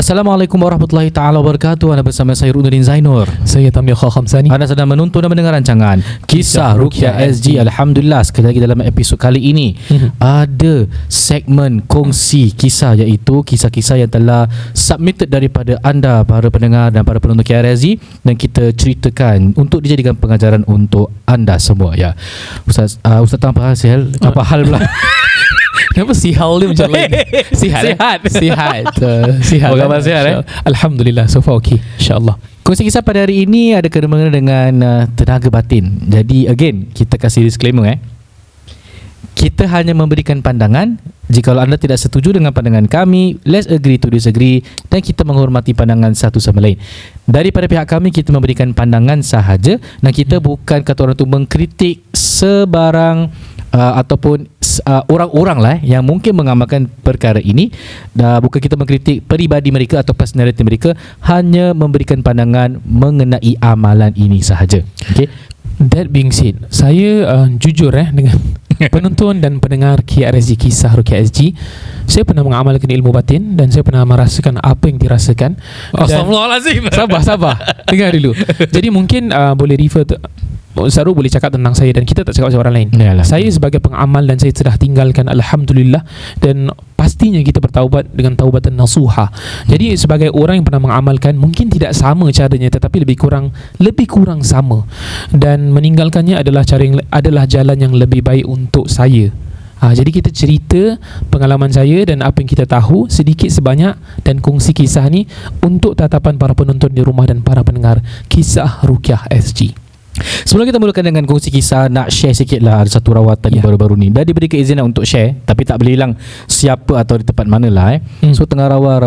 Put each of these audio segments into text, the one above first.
Assalamualaikum warahmatullahi ta'ala wabarakatuh. Anda bersama saya Runuddin Zainur. Saya Tamir Khamsani. Anda sedang menonton dan mendengar rancangan Kisah Ruqyah SG. Alhamdulillah, sekali lagi dalam episod kali ini ada segmen kongsi kisah, iaitu kisah-kisah yang telah submitted daripada anda, para pendengar dan para penonton KRSG, dan kita ceritakan untuk dijadikan pengajaran untuk anda semua. Ya, Ustaz Tam, apa hal pula? Kenapa sihal dia macam lain? Sihat. Apa khabar, sihat? Alhamdulillah, so far okay, InsyaAllah. Kongsi kisah pada hari ini ada kena-mengena dengan tenaga batin. Jadi again, kita kasih disclaimer kita hanya memberikan pandangan. Jika anda tidak setuju dengan pandangan kami, let's agree to disagree, dan kita menghormati pandangan satu sama lain. Daripada pihak kami, kita memberikan pandangan sahaja, dan kita bukan kata orang tu mengkritik sebarang ataupun orang-orang lah yang mungkin mengamalkan perkara ini. Bukan kita mengkritik peribadi mereka atau personality mereka, hanya memberikan pandangan mengenai amalan ini sahaja. Okay? That being said, saya jujur dengan penonton dan pendengar KRSG, Kisah Ruqyah SG, saya pernah mengamalkan ilmu batin dan saya pernah merasakan apa yang dirasakan. Astagfirullahalazim. Sabar dengar dulu. Jadi mungkin boleh refer to Saru, boleh cakap tentang saya dan kita tak cakap pasal orang lain. Yalah. Saya sebagai pengamal dan saya sudah tinggalkan, Alhamdulillah, dan pastinya kita bertaubat dengan taubatan nasuha. Jadi sebagai orang yang pernah mengamalkan, mungkin tidak sama caranya, tetapi lebih kurang sama, dan meninggalkannya adalah jalan yang lebih baik untuk saya. Jadi kita cerita pengalaman saya dan apa yang kita tahu sedikit sebanyak, dan kongsi kisah ni untuk tatapan para penonton di rumah dan para pendengar Kisah Ruqyah SG. Sebelum kita mulakan dengan kongsi kisah, nak share sikit lah. Ada satu rawatan baru-baru ni dah diberi keizinan untuk share, tapi tak boleh hilang siapa atau di tempat mana lah. So tengah rawa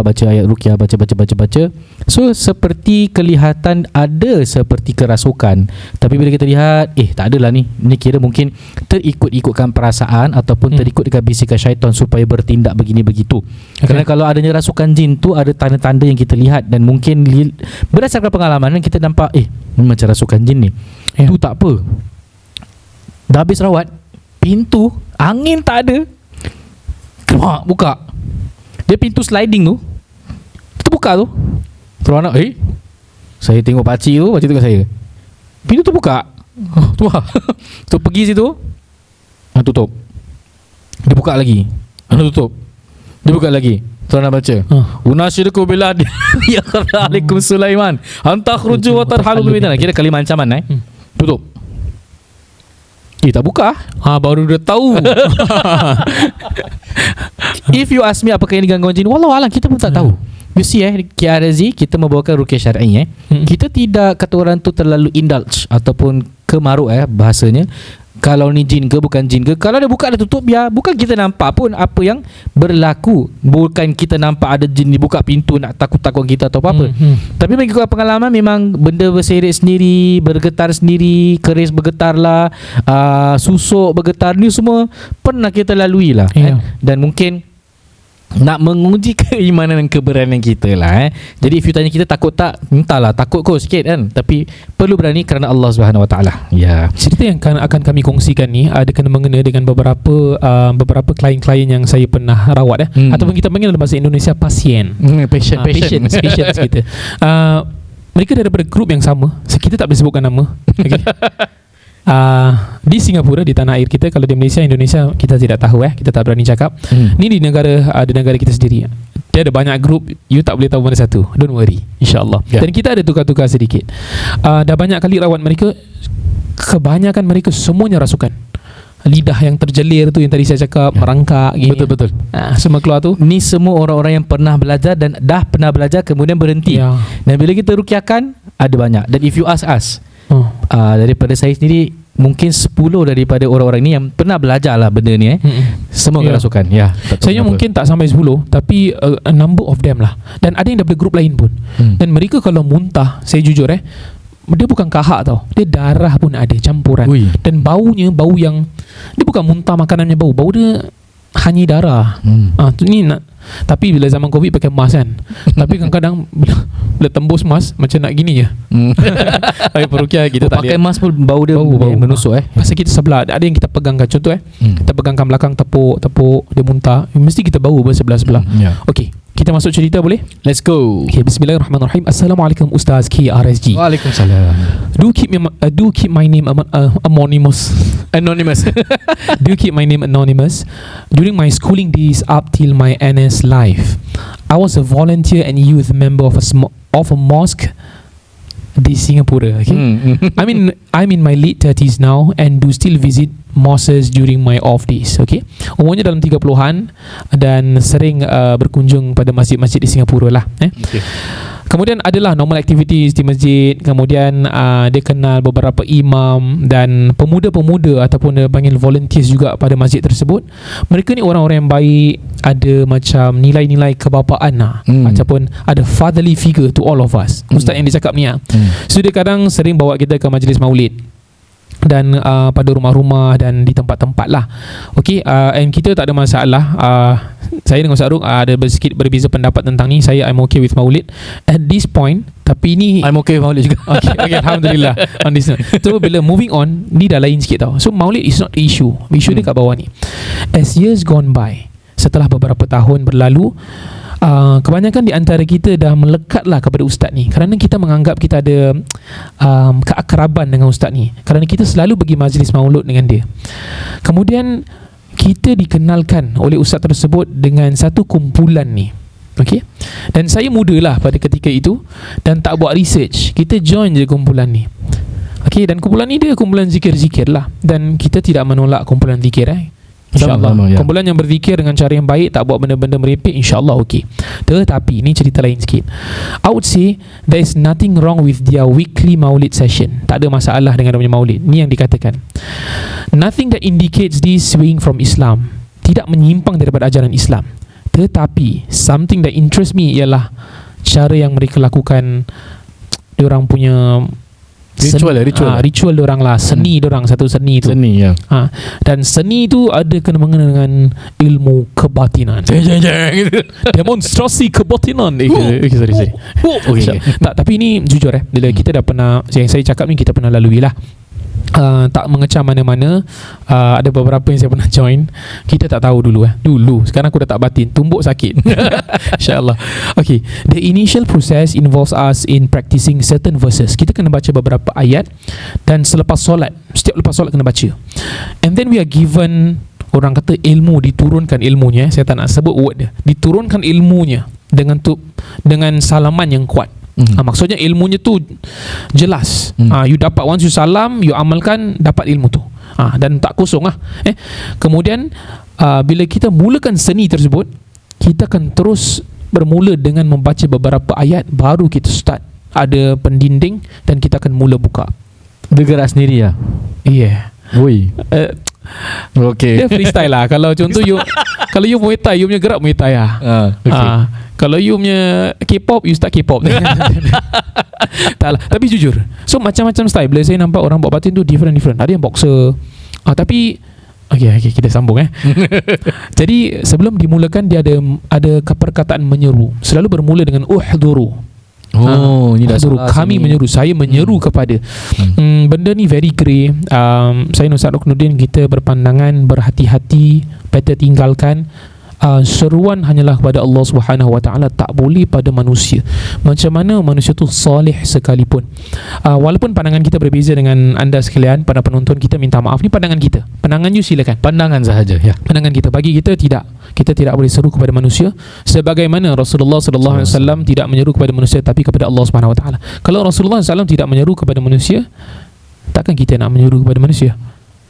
baca ayat Ruqyah, baca. So seperti kelihatan ada seperti kerasukan, tapi bila kita lihat tak adalah ni kira mungkin terikut-ikutkan perasaan ataupun terikut dengan bisikan syaitan supaya bertindak begini begitu. Kerana kalau adanya rasukan jin tu ada tanda-tanda yang kita lihat, dan mungkin berdasarkan pengalaman kita nampak macam rasukan jin ni. Tu tak apa, dah habis rawat, pintu angin tak ada, buka dia, pintu sliding tu terbuka tu. Terus anak saya tengok pakcik tu tengok saya, pintu tu buka. Tu lah tu pergi situ, tutup, dia buka lagi, tutup, dia buka lagi. Tuan nak baca Unasyidukum billah ya alaikum Sulaiman anta khruju wa tarhalu bil bidana. Kira kalimah ancaman. Tutup. Tak buka. Baru dia tahu. If you ask me apakah ini gangguan jin, wallahu alam, kita pun tak tahu. You see KRSG kita membawakan ruqyah syar'i. Kita tidak kata orang tu terlalu indulge ataupun kemaruk bahasanya. Kalau ni jin ke bukan jin ke, kalau dia buka dia tutup, biar bukan kita nampak pun apa yang berlaku. Bukan kita nampak ada jin ni buka pintu nak takut-takut kita atau apa-apa. Tapi mengikut pengalaman, memang benda berseret sendiri, bergetar sendiri, keris bergetar lah, susuk bergetar, ni semua pernah kita lalui lah. Dan mungkin nak menguji keimanan dan keberanian kita lah. Jadi if you tanya kita takut tak, entahlah, takut kot sikit kan, tapi perlu berani kerana Allah Subhanahu Wa Taala. Cerita yang akan kami kongsikan ni ada kena mengena dengan beberapa klien-klien yang saya pernah rawat ataupun kita panggil dalam bahasa Indonesia pasien. Patient kita. Mereka daripada grup yang sama. Kita tak boleh sebutkan nama. Di Singapura, di tanah air kita. Kalau di Malaysia, Indonesia, kita tidak tahu kita tak berani cakap. Ni di negara kita sendiri. Dia ada banyak grup, you tak boleh tahu mana satu. Don't worry, insyaAllah. Dan kita ada tukar-tukar sedikit. Dah banyak kali rawat mereka. Kebanyakan mereka semuanya rasukan. Lidah yang terjelir tu yang tadi saya cakap, merangkak gini. Betul. Semua keluar tu. Ni semua orang-orang yang pernah belajar dan dah pernah belajar kemudian berhenti. Dan bila kita ruqyahkan, ada banyak. Dan if you ask us, daripada saya sendiri, mungkin 10 daripada orang-orang ni yang pernah belajar lah benda ni semua kerasukan. Saya mungkin tak sampai 10, tapi a number of them lah. Dan ada yang daripada grup lain pun. Dan mereka kalau muntah, saya jujur dia bukan kahak tau, dia darah pun ada campuran. Dan baunya bau yang, dia bukan muntah makanannya bau dia hanya darah. Ni nak, tapi bila zaman Covid pakai mask kan. Tapi kadang-kadang bila tembus mask macam nak gini je. Tapi perukia kita tak pakai lihat. mask pun bau dia menusuk. Pasal kita sebelah ada yang kita pegangkan. Contoh kita pegangkan belakang, tepuk dia muntah, mesti kita bau bersebelah-sebelah. Okey, Kita masuk cerita boleh? Let's go. Okay, bismillahirrahmanirrahim. Assalamualaikum Ustaz KRSG. Waalaikumsalam. Do keep my name anonymous. Do keep my name anonymous. During my schooling days up till my NS life, I was a volunteer and youth member of a mosque di Singapura. Okay, I'm in my late 30s now and do still visit mosques during my off days. Okay, umurnya dalam 30-an dan sering berkunjung pada masjid-masjid di Singapura lah. Okay. Kemudian adalah normal activities di masjid. Kemudian dia kenal beberapa imam dan pemuda-pemuda ataupun dia panggil volunteers juga pada masjid tersebut. Mereka ni orang-orang yang baik, ada macam nilai-nilai kebapaan lah, ataupun ada fatherly figure to all of us. Ustaz yang dia cakap ni lah. So dia kadang sering bawa kita ke majlis maulid dan pada rumah-rumah dan di tempat-tempat lah. Okay, and kita tak ada masalah. Saya dengan Ustaz Aruk ada sedikit berbeza pendapat tentang ni. I'm okay with maulid at this point. Tapi ni I'm okay with maulid juga. okay, Alhamdulillah on this note. So bila moving on, ni dah lain sikit tau. So maulid is not the issue. Issue dia kat bawah ni. As years gone by, setelah beberapa tahun berlalu, kebanyakan di antara kita dah melekatlah kepada ustaz ni kerana kita menganggap kita ada keakraban dengan ustaz ni, kerana kita selalu pergi majlis maulud dengan dia. Kemudian kita dikenalkan oleh ustaz tersebut dengan satu kumpulan ni. Okay, dan saya mudalah pada ketika itu dan tak buat research, kita join je kumpulan ni. Okay, dan kumpulan ni dia kumpulan zikir-zikir lah, dan kita tidak menolak kumpulan zikir InsyaAllah ya. Kumpulan yang berzikir dengan cara yang baik, tak buat benda-benda merepek, InsyaAllah okey. Tetapi ni cerita lain sikit. I would say there is nothing wrong with their weekly maulid session. Tak ada masalah dengan dia punya maulid. Ni yang dikatakan. Nothing that indicates this swaying from Islam. Tidak menyimpang daripada ajaran Islam. Tetapi something that interests me ialah cara yang mereka lakukan diorang punya ritual diorang lah, seni diorang, satu seni tu. Seni ya. Dan seni tu ada kena mengena dengan ilmu kebatinan. Demonstrasi kebatinan. Sorry. Okay. Tak, tapi ni jujur bila kita dah pernah, yang saya cakap ni kita pernah lalui lah. Tak mengecam mana-mana. Ada beberapa yang saya pernah join. Kita tak tahu dulu sekarang aku dah tak batin, tumbuk sakit. InsyaAllah. Okay, the initial process involves us in practicing certain verses. Kita kena baca beberapa ayat, dan setiap lepas solat kena baca. And then we are given, orang kata ilmu, diturunkan ilmunya. Saya tak nak sebut word dia, diturunkan ilmunya dengan salaman yang kuat. Maksudnya ilmunya tu jelas. You dapat, once you salam, you amalkan, dapat ilmu tu. Dan tak kosong lah. Kemudian bila kita mulakan seni tersebut, kita akan terus bermula dengan membaca beberapa ayat, baru kita start. Ada pendinding dan kita akan mula buka. Dia gerak sendiri lah. Yeah. Oi. Okay. Dia freestyle lah. Kalau contoh kalau you Muay Thai, you punya gerak Muay Thai lah. Okay. Kalau you punya K-pop, you start K-pop. Tak lah. Tapi jujur, so macam-macam style. Bila saya nampak orang buat batin tu different. Ada yang boxer. Tapi okay, kita sambung Jadi sebelum dimulakan, dia ada perkataan menyeru. Selalu bermula dengan uhduru. Ni dah salah. Kami menyeru, saya menyeru kepada. Benda ni very grey. Saya Ustaz Ruknuddin, kita berpandangan berhati-hati, better tinggalkan. Seruan hanyalah kepada Allah Subhanahu Wa Taala, tak boleh pada manusia. Macam mana manusia tu salih sekalipun. Walaupun pandangan kita berbeza dengan anda sekalian, para penonton, kita minta maaf. Ni pandangan kita. Pandangan you silakan. Pandangan sahaja ya. Pandangan kita. Bagi kita tidak. Kita tidak boleh seru kepada manusia sebagaimana Rasulullah sallallahu alaihi wasallam tidak menyeru kepada manusia tapi kepada Allah Subhanahu Wa Taala. Kalau Rasulullah sallallahu tidak menyeru kepada manusia, takkan kita nak menyeru kepada manusia?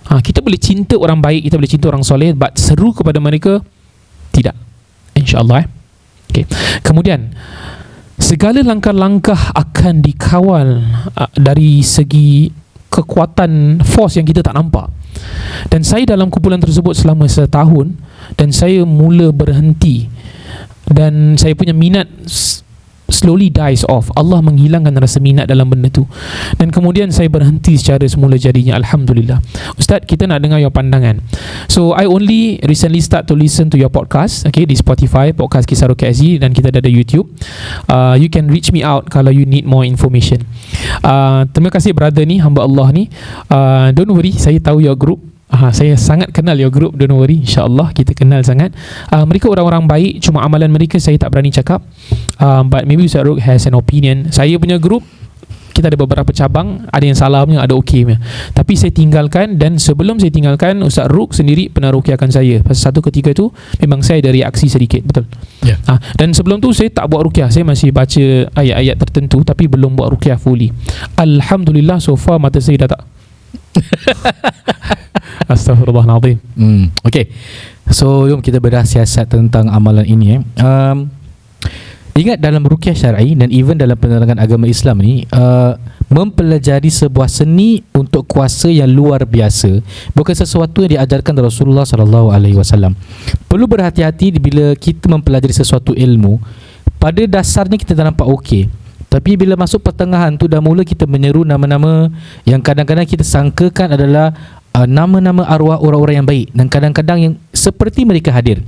Kita boleh cinta orang baik, kita boleh cinta orang soleh, but seru kepada mereka tidak, insyaAllah. Okay. Kemudian segala langkah-langkah akan dikawal dari segi kekuatan force yang kita tak nampak. Dan saya dalam kumpulan tersebut selama setahun, dan saya mula berhenti, dan saya punya minat slowly dies off. Allah menghilangkan rasa minat dalam benda tu, dan kemudian saya berhenti secara semula jadinya. Alhamdulillah. Ustaz, kita nak dengar your pandangan. So I only recently start to listen to your podcast, okay, di Spotify, podcast Kisah Ruqyah SG, dan kita ada YouTube. You can reach me out kalau you need more information. Terima kasih brother ni, hamba Allah ni. Don't worry, saya tahu your group. Saya sangat kenal your group, don't worry, insyaAllah kita kenal sangat. Mereka orang-orang baik, cuma amalan mereka saya tak berani cakap. But maybe Ustaz Ruk has an opinion. Saya punya group, kita ada beberapa cabang, ada yang salah punya, ada okey punya. Tapi saya tinggalkan, dan sebelum saya tinggalkan, Ustaz Ruk sendiri pernah rukiahkan saya. Pasal satu ketika tu memang saya ada reaksi sedikit, betul. Yeah. Dan sebelum tu saya tak buat rukiah, saya masih baca ayat-ayat tertentu tapi belum buat rukiah fully. Alhamdulillah so far mata saya dah tak. Astaghfirullahaladzim. Okay, so jom kita bedah siasat tentang amalan ini. Ingat dalam ruqyah syar'i dan even dalam penerangan agama Islam ni, mempelajari sebuah seni untuk kuasa yang luar biasa bukan sesuatu yang diajarkan Rasulullah SAW. Perlu berhati-hati bila kita mempelajari sesuatu ilmu. Pada dasarnya kita tak nampak okey, tapi bila masuk pertengahan tu dah mula kita menyeru nama-nama yang kadang-kadang kita sangkakan adalah nama-nama arwah orang-orang yang baik, dan kadang-kadang yang seperti mereka hadir.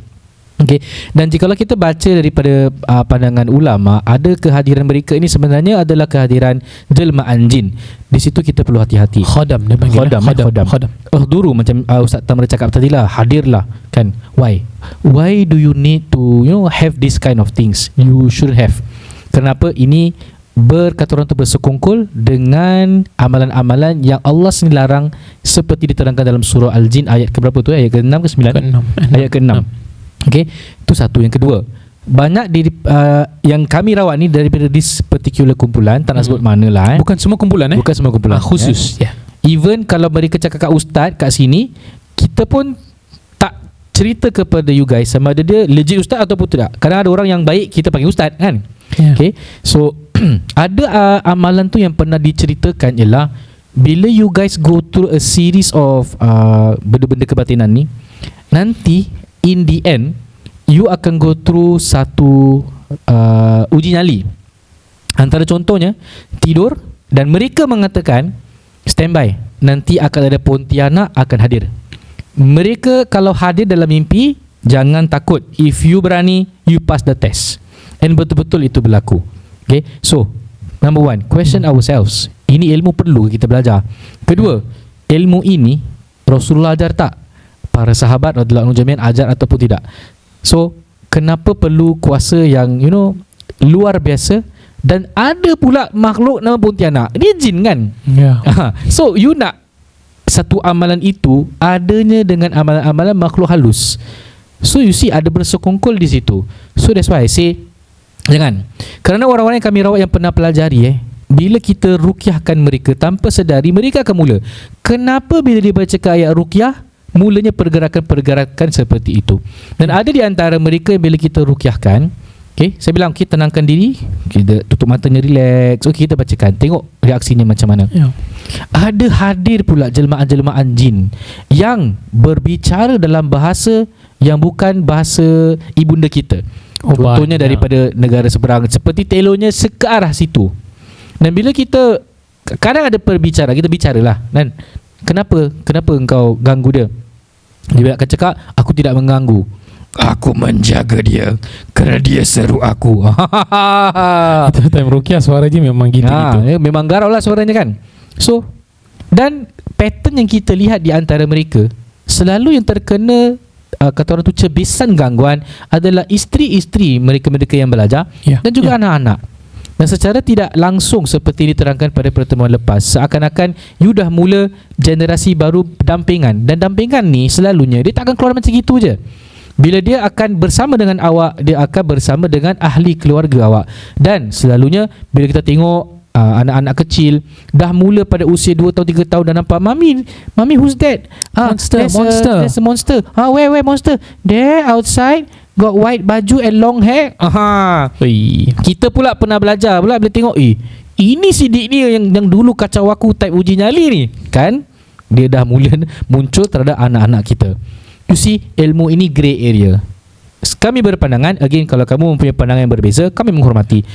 Okay. Dan jikalau kita baca daripada pandangan ulama, ada kehadiran mereka ini sebenarnya adalah kehadiran jelmaan jin. Di situ kita perlu hati-hati. Khadam dia panggil. Khadam. Duru macam Ustaz Tamra cakap tadilah, hadirlah kan. Why do you need to have this kind of things? You should have. Kenapa? Ini kata orang tu bersekongkol dengan amalan-amalan yang Allah sendiri larang, seperti diterangkan dalam surah Al-Jin ayat ke berapa tu? Ayat ke-6 ke 9? Ayat ke-6. Okey, itu satu. Yang kedua, banyak yang kami rawat ni daripada this particular kumpulan, tak nak sebut mana lah. Bukan semua kumpulan Bukan semua kumpulan, khusus. Even kalau mereka cakap kat ustaz kat sini, kita pun tak cerita kepada you guys sama ada dia legit ustaz ataupun tidak. Kadang ada orang yang baik kita panggil ustaz kan. Okay, so ada amalan tu yang pernah diceritakan ialah bila you guys go through a series of benda-benda kebatinan ni, nanti in the end you akan go through satu uji nyali. Antara contohnya tidur, dan mereka mengatakan standby, nanti akan ada Pontianak akan hadir. Mereka kalau hadir dalam mimpi, jangan takut. If you berani, you pass the test. And betul-betul itu berlaku. Okay, so number one, question ourselves, ini ilmu perlu kita belajar. Kedua, ilmu ini Rasulullah ajar tak? Para sahabat radhiyallahu anhum jami'an ajar ataupun tidak? So kenapa perlu kuasa yang luar biasa? Dan ada pula makhluk nama Pontianak, dia jin kan? So you nak satu amalan itu adanya dengan amalan-amalan makhluk halus. So you see ada bersekongkol di situ. So that's why I say jangan. Kerana orang-orang yang kami rawat yang pernah pelajari bila kita ruqyahkan mereka tanpa sedari, mereka akan mula. Kenapa bila dia baca ayat ruqyah, mulanya pergerakan-pergerakan seperti itu. Dan ada di antara mereka bila kita ruqyahkan, saya bilang kita tenangkan diri, kita tutup matanya, relax. Kita bacakan, tengok reaksinya macam mana. Ada hadir pula jelmaan-jelmaan jin yang berbicara dalam bahasa yang bukan bahasa ibunda kita. Contohnya daripada negara seberang, seperti telonya ke arah situ. Dan bila kita kadang ada perbicara, kita bicaralah, dan kenapa engkau ganggu dia? Dia akan cakap, aku tidak mengganggu, aku menjaga dia kerana dia seru aku. Itu time ruqyah suara je memang gitu. Memang garau lah suaranya kan. So, dan pattern yang kita lihat di antara mereka, selalu yang terkena kata orang tu cebisan gangguan adalah isteri-isteri mereka-mereka yang belajar, dan juga anak-anak. Dan secara tidak langsung seperti diterangkan pada pertemuan lepas, seakan-akan you dah mula generasi baru dampingan. Dan dampingan ni selalunya dia tak akan keluar macam gitu je. Bila dia akan bersama dengan awak, dia akan bersama dengan ahli keluarga awak. Dan selalunya bila kita tengok anak-anak kecil dah mula pada usia 2 tahun 3 tahun dah nampak, Mami who's that? There's a monster. Where monster? There outside, got white baju and long hair. Kita pula pernah belajar pula bila tengok ini sidik dia yang dulu kacau aku type uji nyali ni kan, dia dah mula muncul terhadap anak-anak kita. You see, ilmu ini grey area. Kami berpandangan, again, kalau kamu mempunyai pandangan yang berbeza, kami menghormati.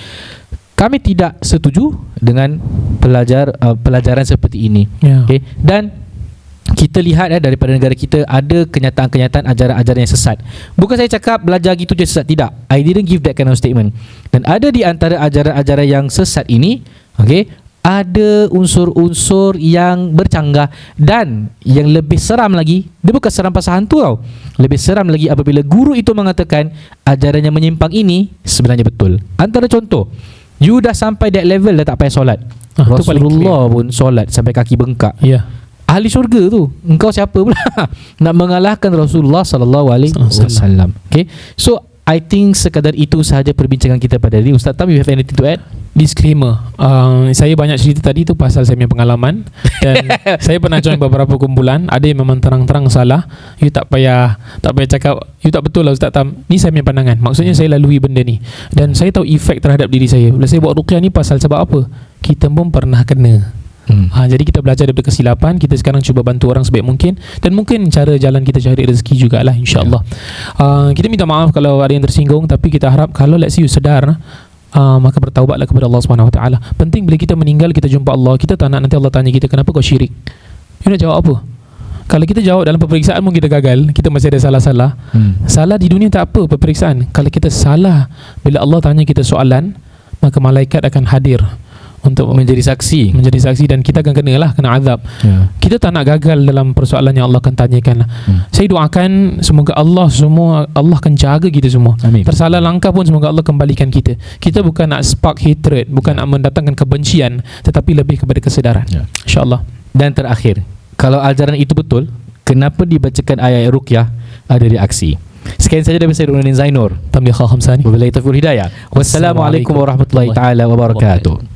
Kami tidak setuju dengan pelajaran seperti ini. Okay? Dan kita lihat daripada negara kita ada kenyataan-kenyataan ajaran-ajaran yang sesat. Bukan saya cakap belajar gitu je sesat, tidak. I didn't give that kind of statement. Dan ada di antara ajaran-ajaran yang sesat ini, ada unsur-unsur yang bercanggah. Dan yang lebih seram lagi, dia bukan seram pasal hantu tau. Lebih seram lagi apabila guru itu mengatakan ajaran yang menyimpang ini sebenarnya betul. Antara contoh, you dah sampai that level dah tak payah solat. Itu paling Rasulullah pun solat sampai kaki bengkak. Ya. Ahli syurga tu. Engkau siapa pula nak mengalahkan Rasulullah sallallahu alaihi wasallam. Okay. So I think sekadar itu sahaja perbincangan kita pada hari ini. Ustaz Tam, you have anything to add? Disclaimer, saya banyak cerita tadi tu pasal saya punya pengalaman. Dan saya pernah join beberapa kumpulan. Ada yang memang terang-terang salah. You tak payah cakap you tak betul lah Ustaz Tam. Ni saya punya pandangan. Maksudnya saya lalui benda ni. Dan saya tahu efek terhadap diri saya. Bila saya buat ruqyah ni pasal sebab apa? Kita pun pernah kena. Jadi kita belajar daripada kesilapan. Kita sekarang cuba bantu orang sebaik mungkin. Dan mungkin cara jalan kita cari rezeki jugalah, insyaAllah. Kita minta maaf kalau ada yang tersinggung. Tapi kita harap kalau let's say you sedar, maka bertaubatlah kepada Allah SWT. Penting bila kita meninggal, kita jumpa Allah. Kita tak nak nanti Allah tanya kita, kenapa kau syirik? You nak jawab apa? Kalau kita jawab dalam peperiksaan pun kita gagal, kita masih ada salah-salah. Salah di dunia tak apa peperiksaan. Kalau kita salah, bila Allah tanya kita soalan, maka malaikat akan hadir untuk menjadi saksi dan kita akan kena azab. Kita tak nak gagal dalam persoalan yang Allah akan tanyakan. Saya doakan semoga Allah akan jaga kita semua. Amin. Tersalah langkah pun semoga Allah kembalikan kita. Kita bukan nak spark hatred, bukan nak mendatangkan kebencian, tetapi lebih kepada kesedaran. InsyaAllah. Dan terakhir, kalau ajaran itu betul, kenapa dibacakan ayat ruqyah ada reaksi? Sekian saja dari saya Nurdin Zainur. Tamliha Khamsani. Wabillahi taufiq wal hidayah. Wassalamualaikum warahmatullahi taala wabarakatuh.